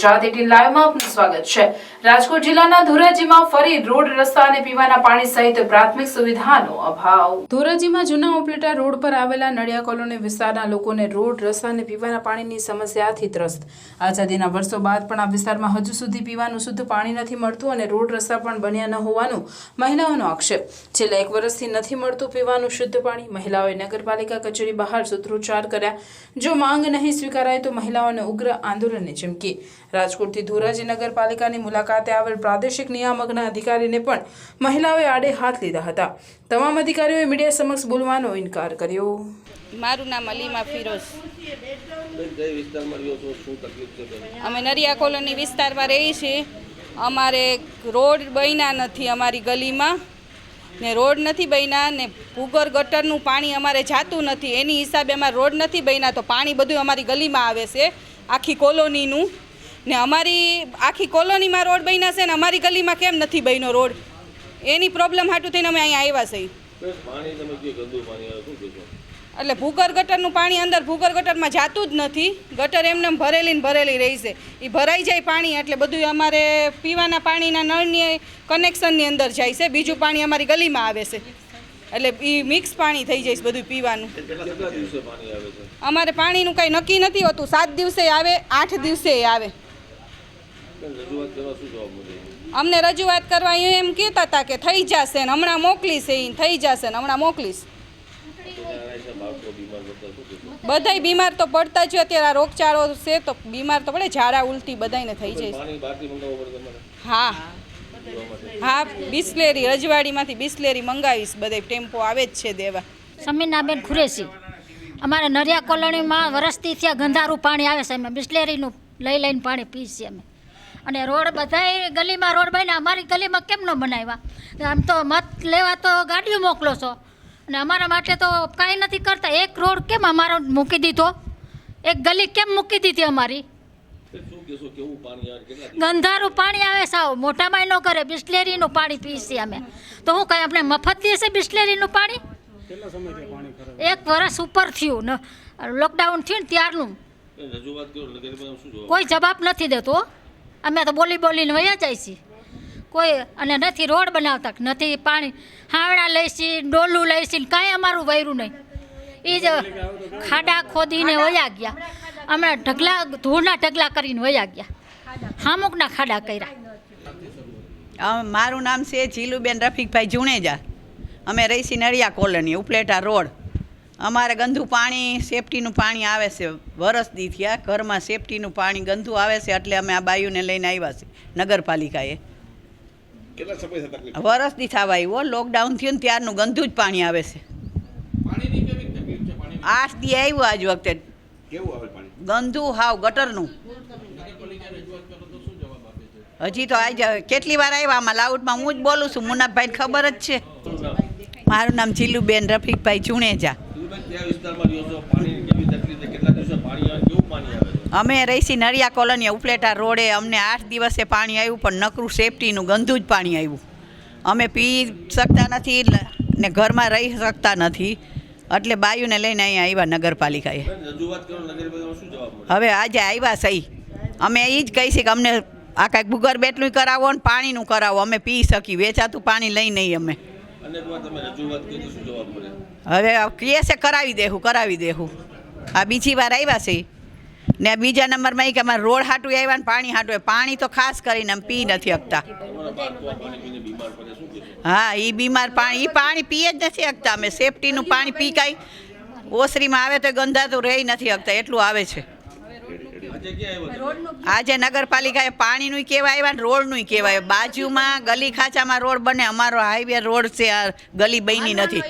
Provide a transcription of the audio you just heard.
ગુજરાત 18 લાઈવમાં આપનું સ્વાગત છે। રાજકોટ જિલ્લાના ધોરાજીમાં ફરી રોડ રસ્તા અને પીવાના પાણી સહિત પ્રાથમિક સુવિધાનો અભાવ। ધોરાજીમાં જૂના ઉપલેટા રોડ પર આવેલા નડિયા કોલોની વિસ્તારના લોકોને રોડ રસ્તા અને પીવાના પાણીની સમસ્યાથી ત્રસ્ત। આઝાદીના વર્ષો બાદ પણ આ વિસ્તારમાં હજુ સુધી પીવાનું શુદ્ધ પાણી નથી મળતું અને રોડ રસ્તા પણ બન્યા ન હોવાનું મહિલાઓનો આક્ષેપ। છેલ્લા 1 વર્ષથી નથી મળતું પીવાનું શુદ્ધ પાણી। મહિલાઓએ નગરપાલિકા કચેરી બહાર સૂત્રોચ્ચાર કર્યા। જો માંગ નહીં સ્વીકારાય તો મહિલાઓને ઉગ્ર આંદોલનની ચીમકી। રાજકોટથી ધોરાજી નગરપાલિકાની મુલાકાતે આવેલ પ્રાદેશિક નિયામકના અધિકારીને પણ મહિલાઓએ આડે હાથ લીધા હતા। તમામ અધિકારીઓએ મીડિયા સમક્ષ બોલવાનો ઇનકાર કર્યો। મારું નામ અલીમા ફિરોઝ। અમે નરિયા કોલોની વિસ્તારમાં રહીએ છીએ। અમારે રોડ બન્યા નથી અમારી ગલીમાં ને રોડ નથી બન્યા ને ભૂગર ગટરનું પાણી અમારે જાતું નથી। એની હિસાબે અમારે રોડ નથી બન્યા તો પાણી બધું અમારી ગલીમાં આવે છે આખી કોલોનીનું ને અમારી આખી કોલોનીમાં રોડ બન્યા છે ને અમારી ગલીમાં કેમ નથી બન્યો રોડ એની પ્રોબ્લેમ હાટું થઈને અમે અહીંયા આવ્યા છીએ। એટલે ભૂગર ગટરનું પાણી અંદર ભૂગર ગટરમાં જાતું જ નથી। ગટર એમને ભરેલી ને ભરેલી રહી છે। એ ભરાઈ જાય પાણી એટલે બધું અમારે પીવાના પાણીના નળની કનેક્શનની અંદર જાય છે। બીજું પાણી અમારી ગલીમાં આવે છે એટલે એ મિક્સ પાણી થઈ જાય છે બધું પીવાનું। અમારે પાણીનું કંઈ નક્કી નથી હોતું। 7 દિવસે આવે 8 દિવસે આવે। અમને રજૂઆત કરવા એમ કહેતા હતા કે થઈ જશે ને હમણાં મોકલીશ થઈ જશે ને હમણાં મોકલીશ। બધાય બીમાર તો પડતા જ અત્યારે આ રોગચાળો છે તો બીમાર તો પડે ઝાડા ઉલટી બધાને થઈ જાય। હા બિસ્લેરી રજવાડીમાંથી બિસ્લેરી મંગાવીશ બધે ટેમ્પો આવે જ છે દેવા। સમીનાબેન ખુરેશી અમારે નરિયા કોલોનીમાં વરસથી ત્યાં ગંધારું પાણી આવે છે। અમે બિસ્લેરીનું લઈને પાણી પીએ છીએ અમે। અને રોડ બધાય ગલીમાં રોડ બન્યા અમારી ગલીમાં કેમ ન બનાવ્યા? આમ તો મત લેવા તો ગાડીઓ મોકલો છો અને અમારા માટે તો કાંઈ નથી કરતા। એક રોડ કેમ અમારો મૂકી દીધો? એક ગલી કેમ મૂકી દીધી અમારી? ગંધારું પાણી આવે સાવ મોટામાં ન કરે બિસ્લેરીનું પાણી પીએ છીએ અમે તો હું કાંઈ આપણે મફત દઈએ છે બિસ્લેરીનું પાણી? 1 વર્ષ ઉપર થયું ને લોકડાઉન થયું ને ત્યારનું કોઈ જવાબ નથી દેતો। અમે તો બોલીને વયા જાય છીએ કોઈ અને નથી રોડ બનાવતા નથી પાણી હાવડા લઈશી ડોલું લઈશી કાંઈ અમારું વૈરું નહીં। એ જ ખાડા ખોદીને વયા ગયા। હમણાં ઢગલા ધૂળના ઢગલા કરીને વયા ગયા। હામુકના ખાડા કર્યા। મારું નામ છે જીલુબેન રફીકભાઈ જુણેજા। અમે રહીશી નડિયા કોલોની ઉપલેટા રોડ। અમારે ગંદુ પાણી સેફટીનું પાણી આવે છે વરસથી થયા ઘરમાં સેફટીનું પાણી ગંદુ આવે છે એટલે અમે આ બાયુને લઈને આવ્યા છીએ નગરપાલિકાએ। વરસથી થવા આવ્યો લોકડાઉન થયું ને ત્યારનું ગંદુ જ પાણી આવે છે। 8 દી આવ્યું આજ વખતે ગંદુ હાવ ગટરનું। હજી તો આજ કેટલી વાર આવ્યા આમાં લાઉડમાં હું જ બોલું છું મુનાભાઈને ખબર જ છે। મારું નામ જીલુબેન રફીકભાઈ જુણેજા। અમે રહીશી નરિયા કોલોની ઉપલેટા રોડે। અમને 8 દિવસે પાણી આવ્યું પણ નકરું સેફટીનું ગંદુ જ પાણી આવ્યું। અમે પી શકતા નથી ને ઘરમાં રહી શકતા નથી એટલે બાયુને લઈને અહીંયા આવ્યા નગરપાલિકાએ। હવે આજે આવ્યા સહી અમે એ જ કહીશું કે અમને આ કાંઈક ભૂગર બેટલું કરાવો ને પાણીનું કરાવો અમે પી શકીએ। વેચાતું પાણી લઈ નહીં અમે। હવે કહે છે કરાવી દેવું। આ બીજી વાર આવ્યા છે ને બીજા નંબરમાં એ કે અમારે રોડ હાટું આવ્યા ને પાણી હાટું પાણી તો ખાસ કરીને અમે પી નથી શકતા। હા એ બીમાર પાણી પીએ જ નથી શકતા અમે। સેફટીનું પાણી પી કાંઈ ઓસરીમાં આવે તો ગંધાતું રહી નથી શકતા એટલું આવે છે। આજે નગરપાલિકાએ પાણીનું કહેવાય આવ્યા ને રોડનું કહેવાય। બાજુમાં ગલી ખાંચામાં રોડ બને અમારો હાઈવે રોડ છે આ ગલી બની નથી।